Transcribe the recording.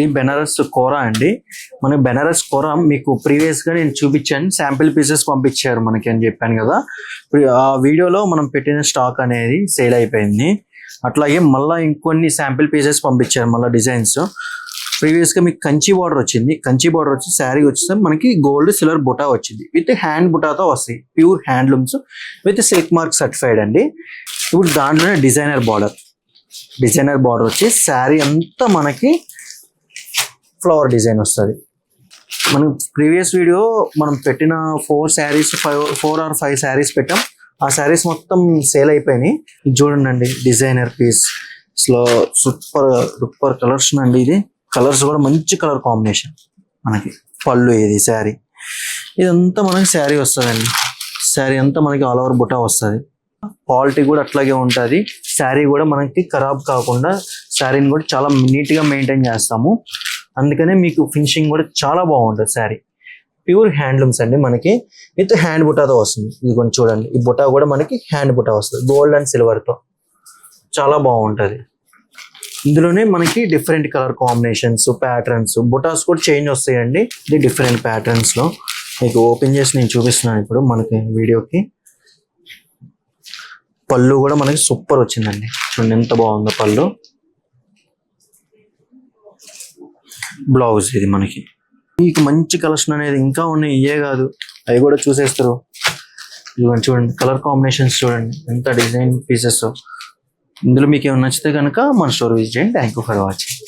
ఈ బెనారస్ కోరా అండి. మన బెనారస్ కోరా మీకు ప్రీవియస్ గా నేను చూపించాను, శాంపిల్ పీసెస్ పంపించారు మనకి అని చెప్పాను కదా. ఇప్పుడు ఆ వీడియోలో మనం పెట్టిన స్టాక్ అనేది సేల్ అయిపోయింది. అట్లాగే మళ్ళీ ఇంకొన్ని శాంపిల్ పీసెస్ పంపించారు, మళ్ళీ డిజైన్స్. ప్రీవియస్ గా మీకు కంచి బార్డర్ వచ్చింది. కంచి బార్డర్ వచ్చి శారీ వచ్చేస్తే మనకి గోల్డ్ సిల్వర్ బుటా వచ్చింది, విత్ హ్యాండ్ బుటాతో వస్తాయి. Pure handlooms with silk mark certified అండి. ఇప్పుడు దాంట్లోనే డిజైనర్ బార్డర్ వచ్చి శారీ అంతా మనకి ఫ్లవర్ డిజైన్ వస్తుంది. మనం ప్రీవియస్ వీడియో మనం పెట్టిన 4 or 5 శారీస్ పెట్టాం. ఆ శారీస్ మొత్తం సేల్ అయిపోయినాయి. ఇది చూడండి, డిజైనర్ పీస్ సూపర్ కలర్స్ అండి. ఇది కలర్స్ కూడా మంచి కలర్ కాంబినేషన్. మనకి పళ్ళు ఇది శారీ, ఇదంతా మనకి శారీ వస్తుందండి. శారీ అంతా మనకి ఆల్ ఓవర్ బుటా వస్తుంది. క్వాలిటీ కూడా అట్లాగే ఉంటుంది. శారీ కూడా మనకి ఖరాబ్ కాకుండా శారీని కూడా చాలా నీట్గా మెయింటైన్ చేస్తాము. అందుకనే మీకు ఫినిషింగ్ కూడా చాలా బాగుంటుంది. శారీ ప్యూర్ హ్యాండ్లూమ్స్ అండి, మనకి విత్ హ్యాండ్ బుటాతో వస్తుంది. ఇది కొంచెం చూడండి, ఈ బుటా కూడా మనకి హ్యాండ్ బుటా వస్తుంది, గోల్డ్ అండ్ సిల్వర్తో. చాలా బాగుంటుంది. ఇందులోనే మనకి డిఫరెంట్ కలర్ కాంబినేషన్స్, ప్యాటర్న్స్, బుటాస్ కూడా చేంజ్ వస్తాయండి. ఇది డిఫరెంట్ ప్యాటర్న్స్ లో మీకు ఓపెన్ చేసి నేను చూపిస్తున్నాను ఇప్పుడు మనకి వీడియోకి. పళ్ళు కూడా మనకి సూపర్ వచ్చిందండి, చూడండి ఎంత బాగుందో పళ్ళు. బ్లౌజ్ ఇది మనకి. మీకు మంచి కలెక్షన్ అనేది ఇంకా ఉన్నాయి, ఇయే కాదు అవి కూడా చూసేస్తారు. ఇదిగోండి చూడండి, కలర్ కాంబినేషన్స్ చూడండి, ఎంత డిజైన్ పీసెస్. ఇందులో మీకు ఏమైనా నచ్చితే కనుక మన స్టోర్ విజిట్ చేయండి. Thank you for watching.